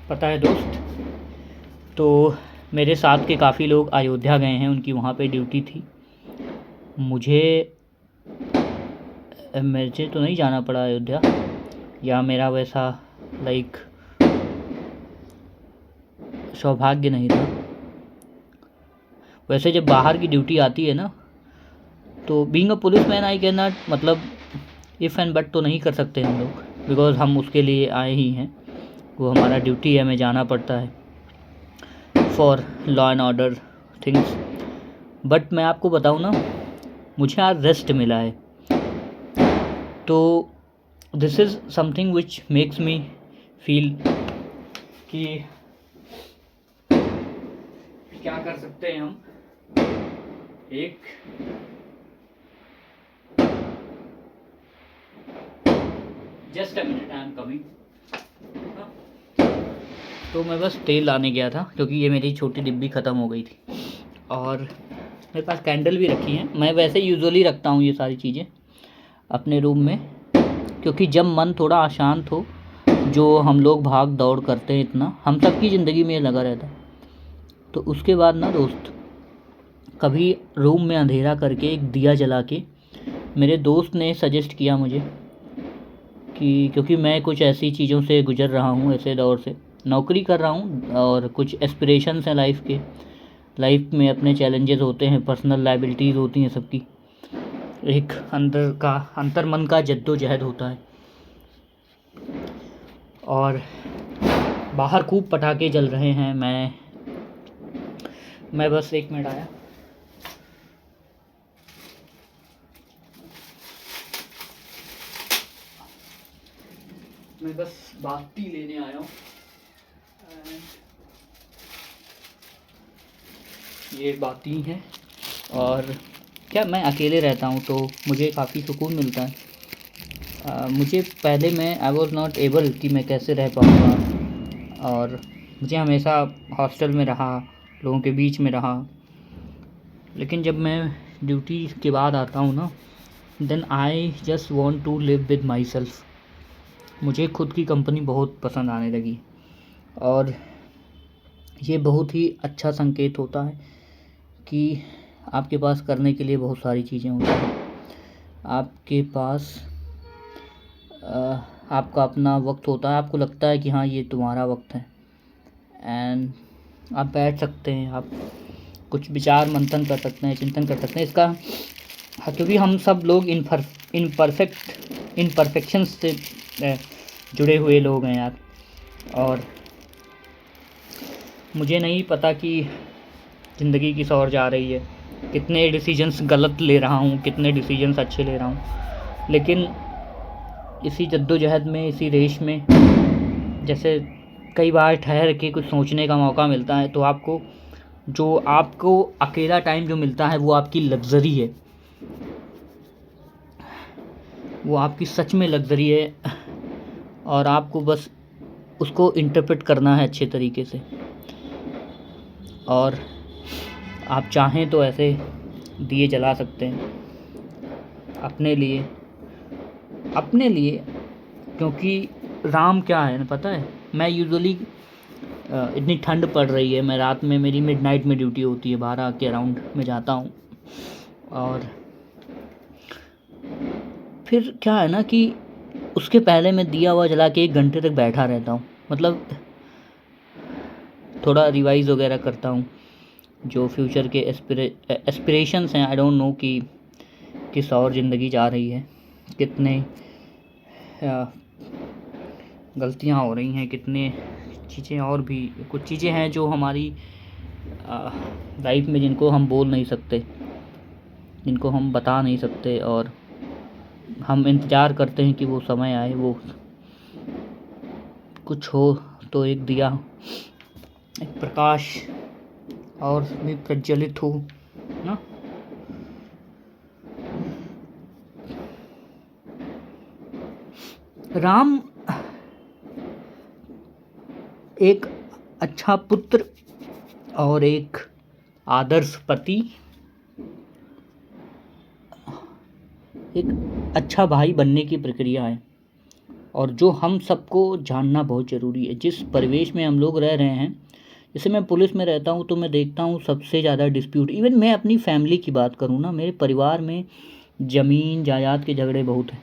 पता है दोस्त, तो मेरे साथ के काफ़ी लोग अयोध्या गए हैं, उनकी वहाँ पे ड्यूटी थी। मुझे मुझे तो नहीं जाना पड़ा अयोध्या, या मेरा वैसा लाइक सौभाग्य नहीं था। वैसे जब बाहर की ड्यूटी आती है ना, तो being a police man I can not, मतलब इफ़ एंड बट तो नहीं कर सकते हम लोग, बिकॉज हम उसके लिए आए ही हैं। वो हमारा ड्यूटी है, हमें जाना पड़ता है for law and order things. But मैं आपको बताऊँ ना, मुझे आज रेस्ट मिला है, तो this is something which makes me feel कि क्या कर सकते हैं हम। एक just a minute, I am coming. तो मैं बस तेल लाने गया था, क्योंकि ये मेरी छोटी डिब्बी ख़त्म हो गई थी, और मेरे पास कैंडल भी रखी है। मैं वैसे यूजुअली रखता हूँ ये सारी चीज़ें अपने रूम में, क्योंकि जब मन थोड़ा अशांत हो, जो हम लोग भाग दौड़ करते हैं इतना, हम सबकी ज़िंदगी में लगा रहता है, तो उसके बाद ना दोस्त, कभी रूम में अंधेरा करके एक दिया जला के, मेरे दोस्त ने सजेस्ट किया मुझे कि क्योंकि मैं कुछ ऐसी चीज़ों से गुज़र रहा हूँ, ऐसे दौर से नौकरी कर रहा हूँ, और कुछ एस्पिरेशंस हैं लाइफ के। लाइफ में अपने चैलेंजेस होते हैं, पर्सनल लाइबिलिटीज़ होती हैं सबकी, एक अंतर मन का जद्दोजहद होता है। और बाहर खूब पटाखे जल रहे हैं। मैं बस एक मिनट आया। मैं बस बाती लेने आया हूँ। ये बाती है, और क्या मैं अकेले रहता हूँ तो मुझे काफ़ी सुकून मिलता है। मुझे पहले मैं आई वॉज़ नॉट एबल कि मैं कैसे रह पाऊँगा, और मुझे हमेशा हॉस्टल में रहा, लोगों के बीच में रहा। लेकिन जब मैं ड्यूटी के बाद आता हूँ ना, then I just want to live with myself. मुझे खुद की कंपनी बहुत पसंद आने लगी, और ये बहुत ही अच्छा संकेत होता है कि आपके पास करने के लिए बहुत सारी चीज़ें होती हैं। आपके पास आपका अपना वक्त होता है, आपको लगता है कि हाँ ये तुम्हारा वक्त है, एंड आप बैठ सकते हैं, आप कुछ विचार मंथन कर सकते हैं, चिंतन कर सकते हैं इसका। हाँ, क्योंकि हम सब लोग इनपरफेक्शंस से जुड़े हुए लोग हैं यार। और मुझे नहीं पता कि ज़िंदगी किस ओर जा रही है, कितने डिसीजंस गलत ले रहा हूँ, कितने डिसीजंस अच्छे ले रहा हूँ। लेकिन इसी जद्दोजहद में, इसी रेस में, जैसे कई बार ठहर के कुछ सोचने का मौका मिलता है, तो आपको अकेला टाइम जो मिलता है वो आपकी लग्ज़री है, वो आपकी सच में लग्ज़री है, और आपको बस उसको इंटरप्रेट करना है अच्छे तरीके से। और आप चाहें तो ऐसे दिए जला सकते हैं अपने लिए, क्योंकि राम क्या है ना, पता है, मैं यूजुअली इतनी ठंड पड़ रही है, मैं रात में, मेरी मिडनाइट में ड्यूटी होती है, 12 के अराउंड में जाता हूँ, और फिर क्या है ना कि उसके पहले मैं दिया हुआ जला के 1 घंटे तक बैठा रहता हूँ, मतलब थोड़ा रिवाइज़ वगैरह करता हूँ, जो फ्यूचर के एस्पिरेशंस हैं। आई डोंट नो कि किस और ज़िंदगी जा रही है, कितने गलतियाँ हो रही हैं, कितने चीज़ें, और भी कुछ चीज़ें हैं जो हमारी लाइफ में, जिनको हम बोल नहीं सकते, जिनको हम बता नहीं सकते, और हम इंतज़ार करते हैं कि वो समय आए, वो कुछ हो तो एक दिया, एक प्रकाश और भी प्रज्वलित हो ना। राम एक अच्छा पुत्र और एक आदर्श पति, एक अच्छा भाई बनने की प्रक्रिया है। और जो हम सबको जानना बहुत ज़रूरी है। जिस परिवेश में हम लोग रह रहे हैं, जैसे मैं पुलिस में रहता हूँ तो मैं देखता हूँ सबसे ज़्यादा डिस्प्यूट, इवन मैं अपनी फैमिली की बात करूँ ना, मेरे परिवार में ज़मीन जायदाद के झगड़े बहुत हैं।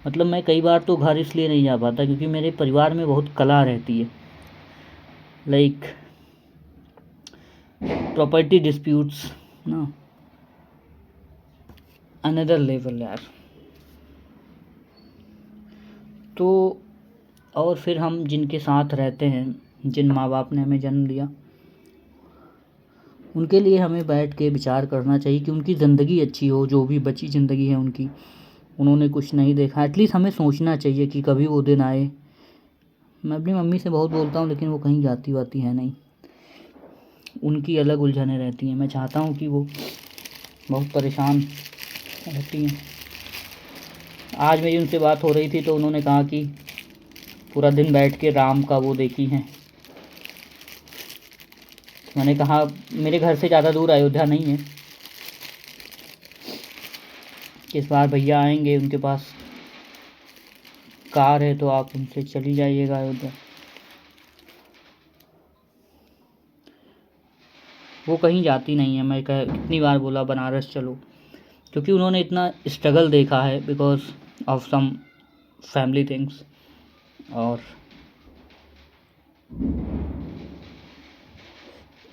मतलब मैं कई बार तो घर इसलिए नहीं जा पाता क्योंकि मेरे परिवार में बहुत कलह रहती है, लाइक प्रॉपर्टी डिस्प्यूट्स ना, अनदर लेवल यार। तो और फिर हम जिनके साथ रहते हैं, जिन माँ बाप ने हमें जन्म दिया, उनके लिए हमें बैठ के विचार करना चाहिए कि उनकी ज़िंदगी अच्छी हो, जो भी बची ज़िंदगी है उनकी, उन्होंने कुछ नहीं देखा, एटलीस्ट हमें सोचना चाहिए कि कभी वो दिन आए। मैं अपनी मम्मी से बहुत बोलता हूँ लेकिन वो कहीं जाती वाती है नहीं, उनकी अलग उलझनें रहती हैं। मैं चाहता हूँ कि वो बहुत परेशान रहती हैं। आज मेरी उनसे बात हो रही थी तो उन्होंने कहा कि पूरा दिन बैठ के राम का वो देखी हैं। मैंने कहा मेरे घर से ज़्यादा दूर अयोध्या नहीं है, इस बार भैया आएंगे, उनके पास कार है तो आप उनसे चली जाइएगा अयोध्या। वो कहीं जाती नहीं है। मैं कितनी बार बोला बनारस चलो, क्योंकि उन्होंने इतना स्ट्रगल देखा है because of some family things, और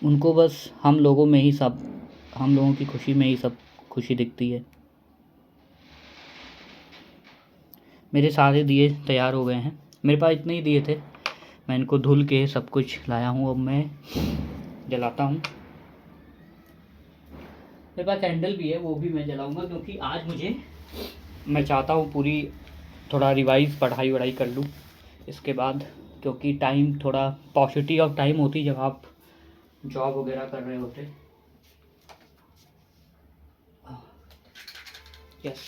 उनको बस हम लोगों में ही सब, हम लोगों की खुशी में ही सब खुशी दिखती है। मेरे सारे दिए तैयार हो गए हैं, मेरे पास इतने ही दिए थे, मैं इनको धुल के सब कुछ लाया हूँ, अब मैं जलाता हूँ। मेरे पास कैंडल भी है, वो भी मैं जलाऊंगा क्योंकि आज मैं चाहता हूँ पूरी थोड़ा रिवाइज पढ़ाई वढ़ाई कर लूँ इसके बाद, क्योंकि टाइम थोड़ा पॉजिटिव ऑफ टाइम होती जब आप जॉब वगैरह कर रहे होते। यस,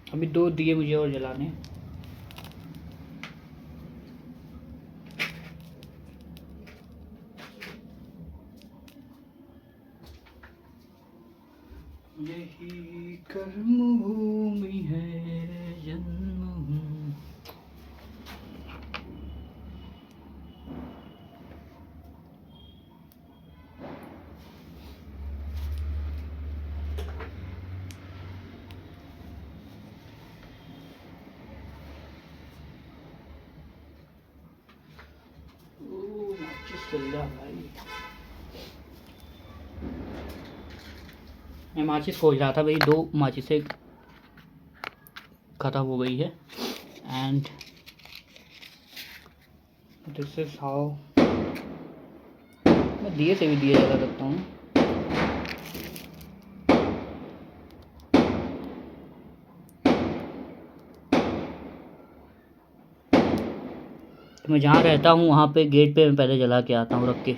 अभी 2 दिए मुझे और जलाने। यही कर्म भूमि है जन्मभूमि। भाई मैं माचिस खोज रहा था भाई, 2 माचिसें ख़त्म हो गई है, एंड दिस इज हाउ। मैं दिए से भी दिए जला सकता हूँ। तो मैं जहाँ रहता हूँ वहाँ पे गेट पे मैं पहले जला के आता हूँ रख के।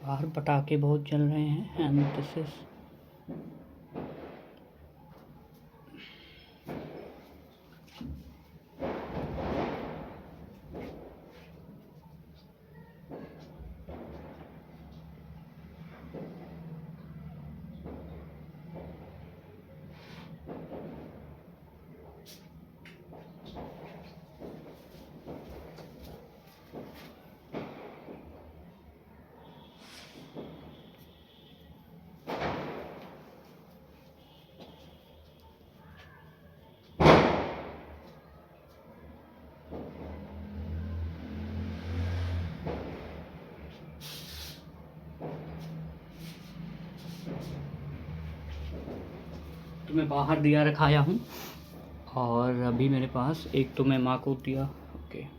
बाहर पटाखे बहुत चल रहे हैं एंड दिस इज तो मैं बाहर दिया रखाया हूँ और अभी मेरे पास एक तो मैं माँ को दिया। ओके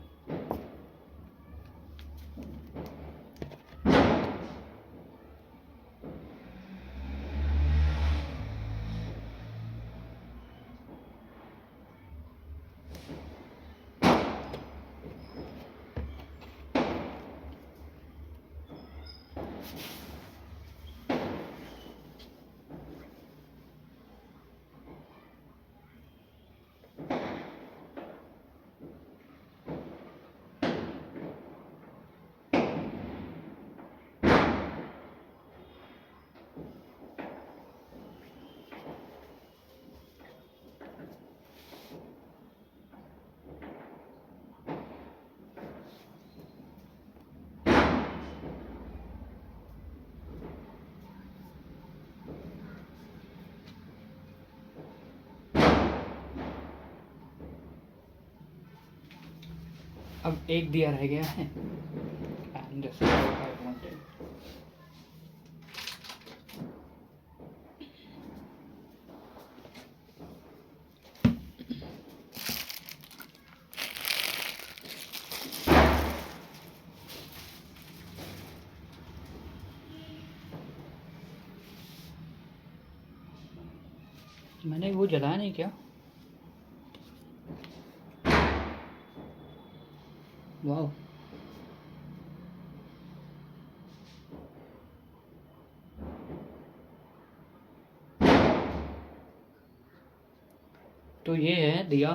अब एक दिया रह गया है and this is what I wanted. मैंने वो जलाया नहीं क्या? वाह तो ये है दिया।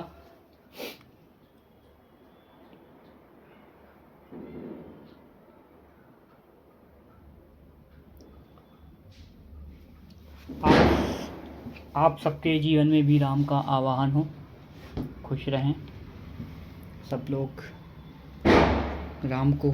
आप सबके जीवन में भी राम का आवाहन हो, खुश रहें सब लोग राम को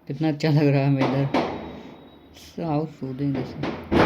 कितना अच्छा लग रहा है वेदर। How soothing this.